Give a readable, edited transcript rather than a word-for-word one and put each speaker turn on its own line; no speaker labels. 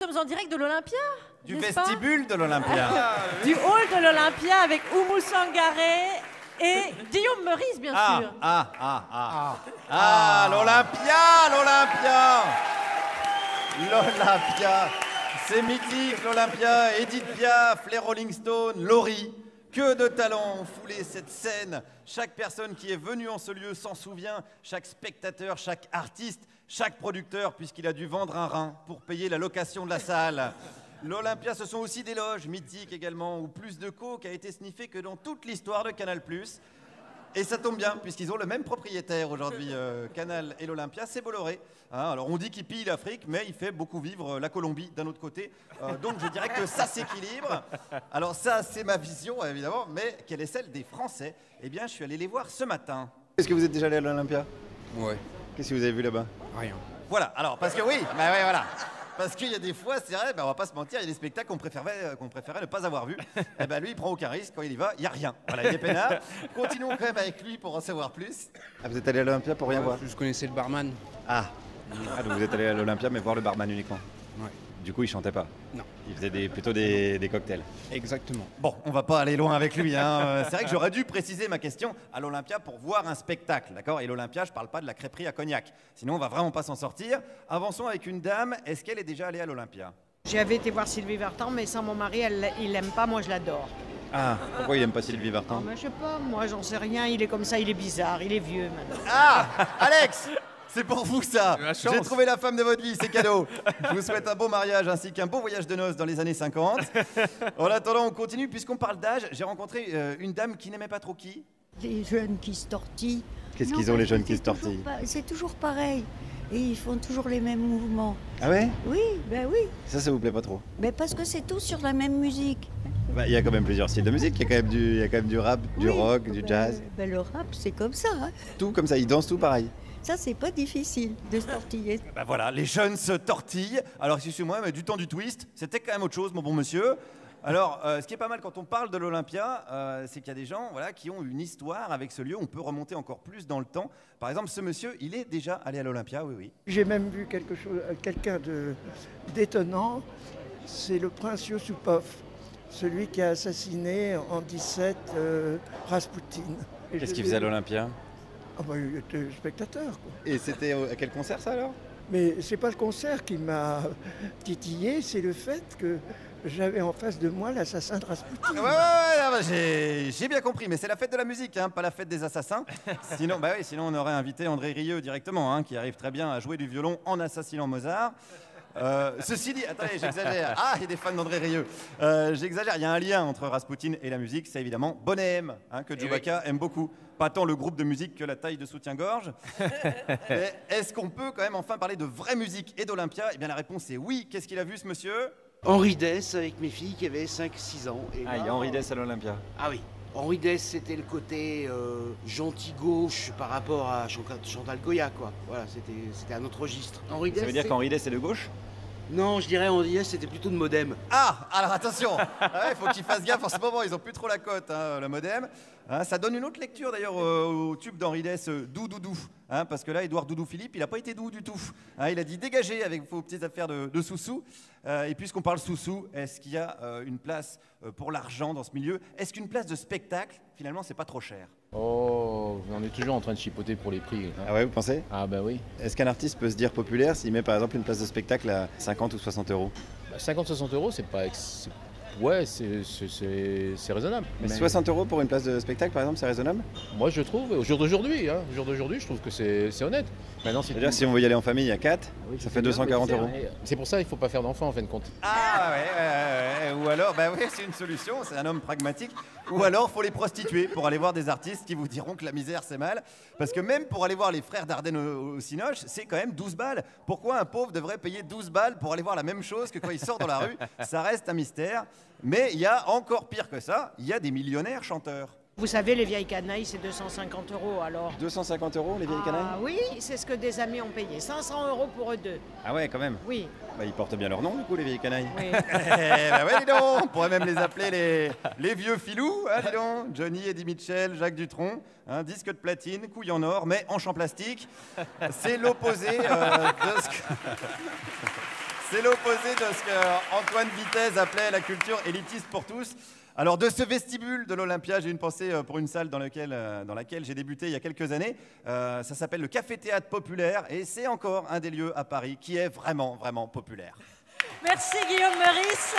Nous sommes en direct de l'Olympia.
Du vestibule de l'Olympia.
Du hall de l'Olympia avec Oumou Sangaré et Guillaume Meurice, bien sûr.
L'Olympia. C'est mythique, l'Olympia. Edith Piaf, les Rolling Stones, Laurie. Que de talents ont foulé cette scène. Chaque personne qui est venue en ce lieu s'en souvient. Chaque spectateur, chaque artiste, chaque producteur, puisqu'il a dû vendre un rein pour payer la location de la salle. L'Olympia, ce sont aussi des loges mythiques également, où plus de coke a été sniffé que dans toute l'histoire de Canal+. Et ça tombe bien, puisqu'ils ont le même propriétaire aujourd'hui, Canal et l'Olympia, c'est Bolloré. Hein, alors on dit qu'il pille l'Afrique, mais il fait beaucoup vivre la Colombie d'un autre côté. Donc je dirais que ça s'équilibre. Alors ça, c'est ma vision, évidemment, mais quelle est celle des Français? Eh bien, je suis allé les voir ce matin. Est-ce que vous êtes déjà allé à l'Olympia?
Ouais.
Qu'est-ce que vous avez vu là-bas?
Rien.
Voilà, alors, parce que oui, bah ouais, voilà. Parce qu'il y a des fois, c'est vrai, on va pas se mentir, il y a des spectacles qu'on préférait ne pas avoir vus. Et ben lui, il prend aucun risque, quand il y va, il n'y a rien. Voilà, il est peinard. Continuons quand même avec lui pour en savoir plus. Ah, vous êtes allé à l'Olympia pour rien voir?
Je connaissais le barman.
Ah, donc vous êtes allé à l'Olympia, mais voir le barman uniquement?
Ouais.
Du coup, il chantait pas?
Non.
Il faisait plutôt des cocktails?
Exactement.
Bon, on va pas aller loin avec lui. Hein. C'est vrai que j'aurais dû préciser ma question à l'Olympia pour voir un spectacle, d'accord? Et l'Olympia, je parle pas de la crêperie à Cognac. Sinon, on va vraiment pas s'en sortir. Avançons avec une dame. Est-ce qu'elle est déjà allée à l'Olympia?
J'avais été voir Sylvie Vartan, mais sans mon mari, il l'aime pas, moi je l'adore.
Ah, pourquoi il aime pas Sylvie Vartan?
Je sais pas, moi j'en sais rien, il est comme ça, il est bizarre, il est vieux maintenant.
Ah, Alex, c'est pour vous ça.
La chance.
J'ai trouvé la femme de votre vie, c'est cadeau. Je vous souhaite un beau mariage ainsi qu'un beau voyage de noces dans les années 50. En attendant, on continue. Puisqu'on parle d'âge, j'ai rencontré une dame qui n'aimait pas trop qui?
Les jeunes qui se tortillent.
Qu'est-ce
Non,
qu'ils ont, les
parce
jeunes
que
qui se
c'est toujours
tortillent?
C'est toujours pareil. Et ils font toujours les mêmes mouvements.
Ah ouais?
Oui, ben oui.
Ça vous plaît pas trop?
Mais parce que c'est tout sur la même musique.
Bah, il y a quand même plusieurs styles de musique. Il y a quand même du rap, du
Oui,
rock, du
ben,
jazz.
Ben, le rap, c'est comme ça. Hein.
Tout comme ça, ils dansent tout pareil.
Ça, c'est pas difficile de se tortiller.
Bah voilà, les jeunes se tortillent. Alors excusez-moi, mais du temps du twist, c'était quand même autre chose, mon bon monsieur. Alors, ce qui est pas mal quand on parle de l'Olympia, c'est qu'il y a des gens qui ont une histoire avec ce lieu. On peut remonter encore plus dans le temps. Par exemple, ce monsieur, il est déjà allé à l'Olympia, oui.
J'ai même vu quelqu'un d'étonnant, c'est le prince Yusupov, celui qui a assassiné en 17 Raspoutine.
Qu'est-ce qu'il faisait à l'Olympia?
Ah bah, il était spectateur, quoi.
Et c'était à quel concert ça alors?
Mais c'est pas le concert qui m'a titillé, c'est le fait que j'avais en face de moi l'assassin de Raspoutine.
J'ai bien compris, mais c'est la fête de la musique, hein, pas la fête des assassins. Sinon, sinon on aurait invité André Rieu directement, hein, qui arrive très bien à jouer du violon en assassinant Mozart. Ceci dit, attendez, j'exagère. Ah, il y a des fans d'André Rieu. J'exagère, il y a un lien entre Raspoutine et la musique, c'est évidemment Bonnet M, hein, que Chewbacca aime beaucoup. Pas tant le groupe de musique que la taille de soutien-gorge. Est-ce qu'on peut quand même enfin parler de vraie musique et d'Olympia? Eh bien la réponse est oui. Qu'est-ce qu'il a vu ce monsieur?
Henri Dess avec mes filles qui avaient 5-6 ans. Et
Ah, il y a Henri Dess à l'Olympia.
Ah oui. Henri Dess, c'était le côté gentil gauche par rapport à Chantal Goya, quoi. Voilà, c'était un autre registre. Henri
Ça veut dire qu'Henri Dess est de gauche?
Non, je dirais Henri Dess, c'était plutôt de Modem.
Ah, alors attention, il faut qu'ils fassent gaffe en ce moment, ils ont plus trop la cote, hein, le Modem. Hein, ça donne une autre lecture d'ailleurs au tube d'Henri Dess, Doudou, hein, parce que là, Édouard Doudou Philippe, il n'a pas été doux du tout. Hein, il a dit dégagez avec vos petites affaires de sous-sous. Et puisqu'on parle sous-sous, est-ce qu'il y a une place pour l'argent dans ce milieu? Est-ce qu'une place de spectacle, finalement, c'est pas trop cher?
Oh, on est toujours en train de chipoter pour les prix.
Ah ouais, vous pensez?
Ah bah oui.
Est-ce qu'un artiste peut se dire populaire s'il met par exemple une place de spectacle à 50 ou 60 euros?
50-60 euros, c'est pas... Ouais, c'est raisonnable.
Mais 60 euros pour une place de spectacle, par exemple, c'est raisonnable?
Moi, je trouve, au jour d'aujourd'hui, je trouve que c'est honnête. Maintenant,
C'est-à-dire si on veut y aller en famille à 4, ça fait 240 euros.
C'est pour ça qu'il ne faut pas faire d'enfants, en fin de compte.
Ah ouais, ou alors, oui, c'est une solution, c'est un homme pragmatique. Ou alors, faut les prostituer pour aller voir des artistes qui vous diront que la misère, c'est mal. Parce que même pour aller voir les frères Dardenne au Cinoche, c'est quand même 12 balles. Pourquoi un pauvre devrait payer 12 balles pour aller voir la même chose que quand il sort dans la rue? Ça reste un mystère. Mais il y a encore pire que ça, il y a des millionnaires chanteurs.
Vous savez, les vieilles canailles, c'est 250 € alors.
250 euros les vieilles canailles?
Ah oui, c'est ce que des amis ont payé. 500 € pour eux deux.
Ah ouais, quand même.
Oui.
Ils portent bien leur nom, du coup, les vieilles canailles.
Oui.
Ouais, dis donc, on pourrait même les appeler les vieux filous, hein, dis donc. Johnny, Eddie Mitchell, Jacques Dutronc, hein, disque de platine, couille en or, mais hanche en plastique. C'est l'opposé de ce que... C'est l'opposé de ce qu'Antoine Vitesse appelait la culture élitiste pour tous. Alors, de ce vestibule de l'Olympia, j'ai une pensée pour une salle dans laquelle j'ai débuté il y a quelques années. Ça s'appelle le Café-Théâtre Populaire et c'est encore un des lieux à Paris qui est vraiment, vraiment populaire.
Merci Guillaume Meurice.